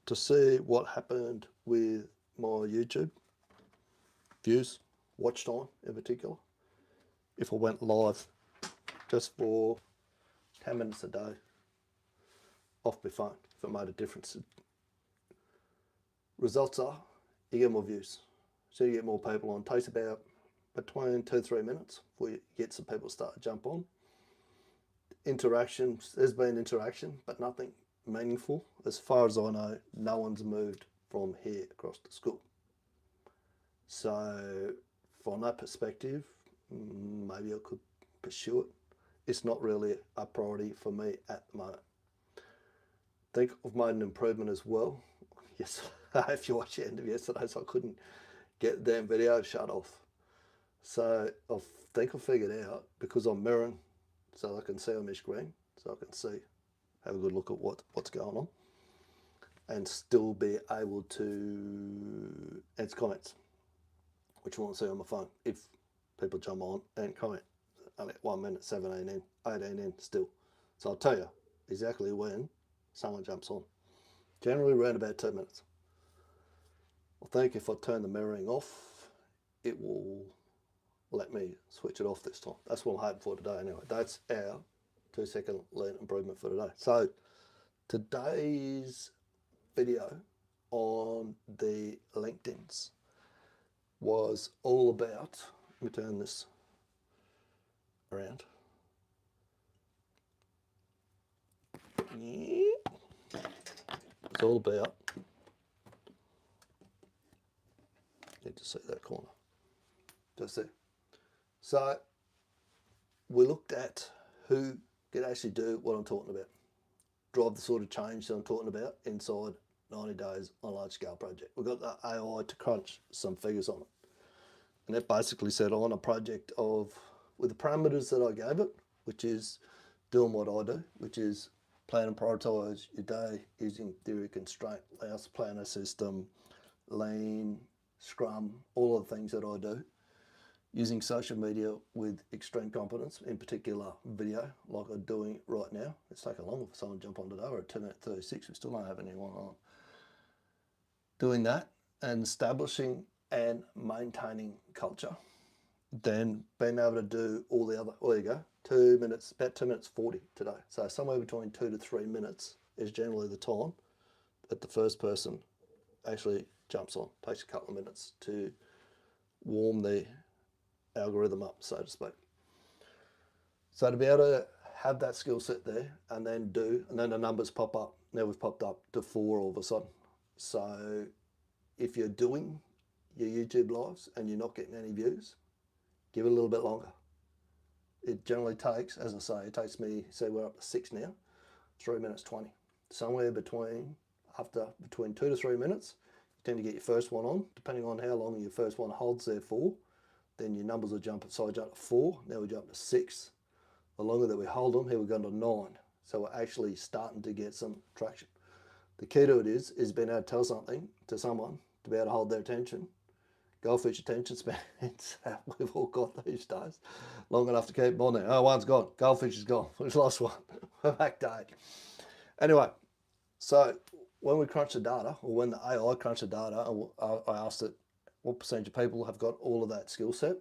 to see what happened with my YouTube views, watch time in particular, if I went live just for 10 minutes a day off my phone, if it made a difference. Results are you get more views. So you get more people on. It takes about between 2-3 minutes before you get some people start to jump on. Interaction, there's been interaction, but nothing meaningful. As far as I know, no one's moved from here across the school. So from that perspective, maybe I could pursue it. It's not really a priority for me at the moment. I think I've made an improvement as well. Yes, if you watched the end of yesterday, so I couldn't get the damn video shut off. So I think I figured out, because I'm mirroring so I can see on my screen, so I can see, have a good look at what's going on, and still be able to answer comments, which I want to see on my phone if people jump on and comment. Only 1 minute, 17 in, 18 in still. So I'll tell you exactly when someone jumps on. Generally around about 2 minutes. I think if I turn the mirroring off, it will let me switch it off this time. That's what I'm hoping for today anyway. That's our 2-second lean improvement for today. So today's video on the LinkedIns was all about, let me turn this around. It's all about, need to see that corner, just there. So we looked at who could actually do what I'm talking about, drive the sort of change that I'm talking about inside 90 days on a large scale project. We've got the AI to crunch some figures on it. And that basically said on a project with the parameters that I gave it, which is doing what I do, which is plan and prioritise your day using theory constraint, Laos planner system, lean, scrum, all of the things that I do, using social media with extreme competence, in particular video, like I'm doing right now. It's taken longer for someone to jump on today. We're at 2:36, we still don't have anyone on. Doing that and establishing and maintaining culture, then being able to do all the other, there you go, 2 minutes, about 2 minutes 40 today. So somewhere between 2 to 3 minutes is generally the time that the first person actually jumps on. It takes a couple of minutes to warm the algorithm up, so to speak. So to be able to have that skill set there and then the numbers pop up. Now we've popped up to 4 all of a sudden. So if you're doing your YouTube lives and you're not getting any views, give it a little bit longer. It generally takes, as I say, it takes me, say we're up to 6 now, 3 minutes 20. Somewhere between 2 to 3 minutes, you tend to get your first one on. Depending on how long your first one holds there for, then your numbers will jump. So I jumped to 4, now we jump to 6. The longer that we hold them, here we're going to 9. So we're actually starting to get some traction. The key to it is being able to tell something to someone to be able to hold their attention. Goldfish attention spans we've all got these days, long enough to keep them on there. Oh, one's gone. Goldfish is gone. We've lost one. We're back to 8. Anyway, so when we crunch the data, or when the AI crunched the data, I asked it what percentage of people have got all of that skill set,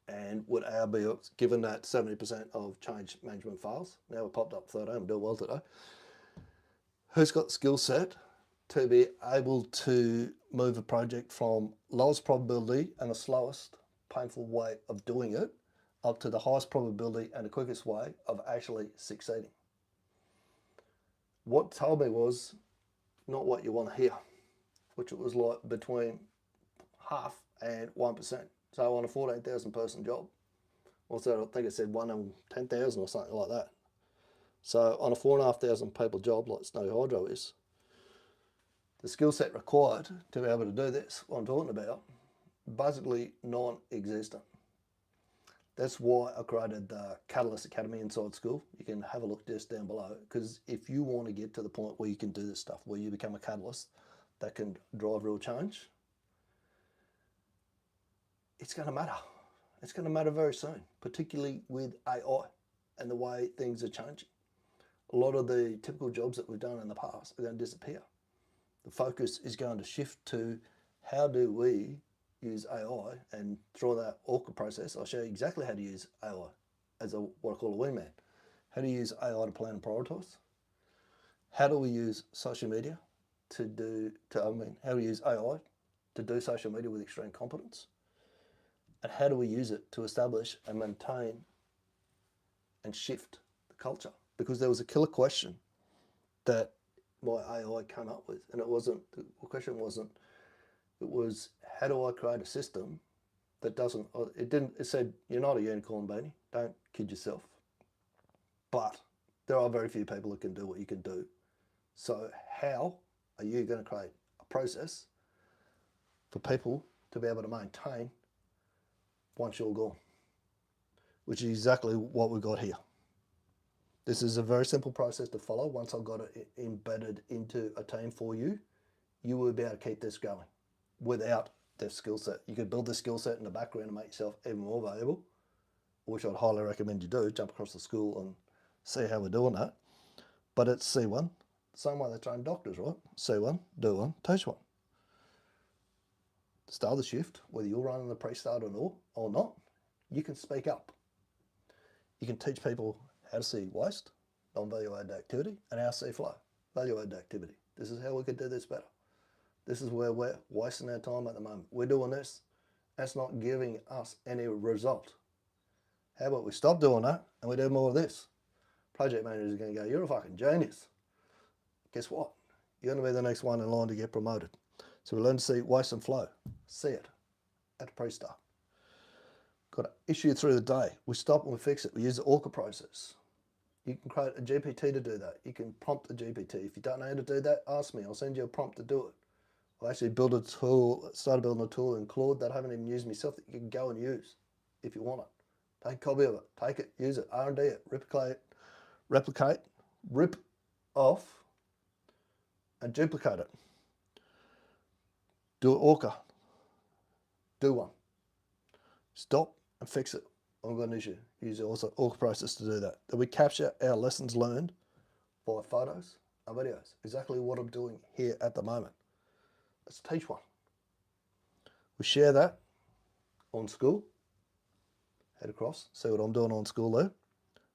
and would our be given that 70% of change management fails. Now we've popped up 13, I'm doing well today. Who's got the skill set to be able to move a project from lowest probability and the slowest painful way of doing it up to the highest probability and the quickest way of actually succeeding? What told me was not what you want to hear, which it was like between half and 1%. So on a 14,000 person job, also I think it said 1 in 10,000 or something like that. So on a 4,500 people job like Snowy Hydro is, the skill set required to be able to do this, what I'm talking about, basically non-existent. That's why I created the Catalyst Academy inside school. You can have a look just down below, because if you want to get to the point where you can do this stuff, where you become a catalyst that can drive real change, it's going to matter. It's going to matter very soon, particularly with AI and the way things are changing. A lot of the typical jobs that we've done in the past are going to disappear. The focus is going to shift to how do we use AI, and through that Orca process, I'll show you exactly how to use AI as what I call a wingman. How do you use AI to plan and prioritize? How do we use social media how do we use AI to do social media with extreme competence? And how do we use it to establish and maintain and shift the culture? Because there was a killer question that my AI came up with, and the question wasn't, it was, how do I create a system that doesn't, it said, you're not a unicorn, Beanie, don't kid yourself. But there are very few people that can do what you can do. So how are you going to create a process for people to be able to maintain once you're gone? Which is exactly what we've got here. This is a very simple process to follow. Once I've got it embedded into a team for you, you will be able to keep this going without their skill set. You could build the skill set in the background and make yourself even more valuable, which I'd highly recommend you do. Jump across the school and see how we're doing that. But it's C1, same way they train doctors, right? C1, do one, teach one. Start the shift, whether you're running the pre-start or not, you can speak up. You can teach people how to see waste, non-value added activity, and how to see flow, value added activity. This is how we could do this better. This is where we're wasting our time at the moment. We're doing this, that's not giving us any result. How about we stop doing that and we do more of this? Project managers are going to go, you're a fucking genius. Guess what? You're going to be the next one in line to get promoted. So we learn to see waste and flow. See it at the pre-start. Got an issue through the day. We stop and we fix it. We use the Orca process. You can create a GPT to do that. You can prompt a GPT. If you don't know how to do that, ask me. I'll send you a prompt to do it. I actually started building a tool in Claude that I haven't even used myself that you can go and use if you want it. Take a copy of it. Take it, use it, R&D it, replicate, rip off, and duplicate it. Do it Orca. Do one. Stop and fix it. I've got an issue. Use also Orca process to do that. Then we capture our lessons learned by photos and videos. Exactly what I'm doing here at the moment. Let's teach one. We share that on school. Head across, see what I'm doing on school there,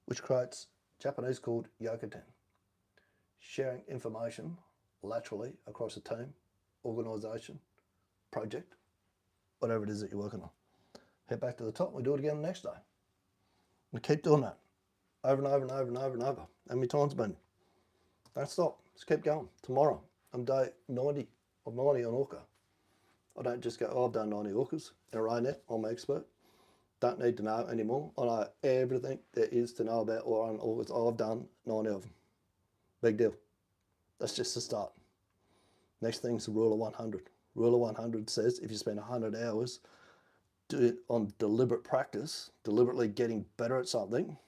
which creates Japanese called Yokoten. Sharing information laterally across a team, organisation, project, whatever it is that you're working on. Head back to the top, we do it again the next day. We keep doing that over and over and over and over and over. How many times, Ben? Don't stop, just keep going. Tomorrow, I'm day 90 of 90 on Orca. I don't just go, oh, I've done 90 Orcas in a row now, I'm an expert. Don't need to know anymore. I know everything there is to know about Orcas. I've done 90 of them. Big deal. That's just the start. Next thing's the rule of 100. Rule of 100 says if you spend 100 hours on deliberate practice, deliberately getting better at something,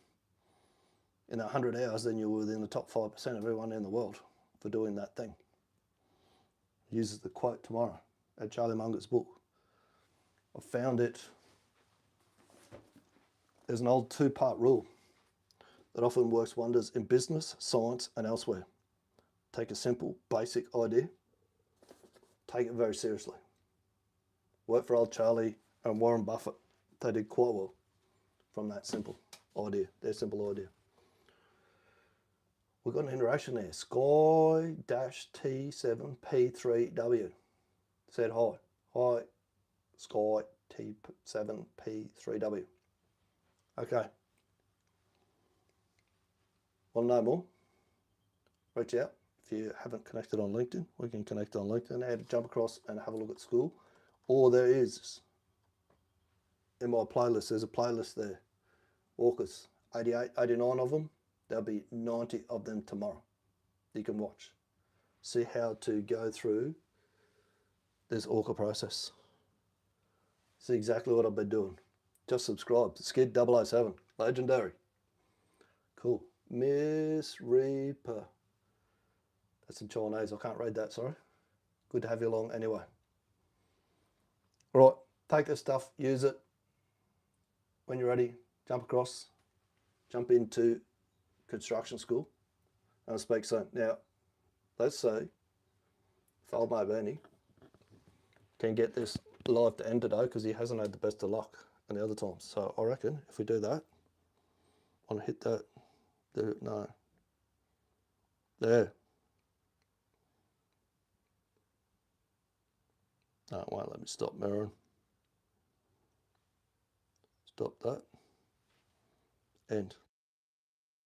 in 100 hours, then you're within the top 5% of everyone in the world for doing that thing. Uses the quote tomorrow at Charlie Munger's book. I found it. There's an old 2-part rule that often works wonders in business, science, and elsewhere. Take a simple, basic idea, take it very seriously. Worked for old Charlie and Warren Buffett. They did quite well from that simple idea, their simple idea. We've got an interaction there. Sky-T7P3W said hi. Hi, Sky T7P3W. Okay. Want to know more? Reach out. If you haven't connected on LinkedIn, we can connect on LinkedIn. How to jump across and have a look at school. Or there is, in my playlist, there's a playlist there. Orcas, 88, 89 of them. There'll be 90 of them tomorrow. You can watch. See how to go through this Orca process. See exactly what I've been doing. Just subscribe. Skid 007. Legendary. Cool. Miss Reaper. That's in Chinese. I can't read that, sorry. Good to have you along anyway. All right. Take this stuff. Use it. When you're ready, jump across. Jump into construction school. And I'll speak soon. Now, let's say if old mate Bernie can get this live to end today, because he hasn't had the best of luck in the other times. So I reckon if we do that, I want to hit that. No. There. No, it won't let me stop mirroring. Stop that. End.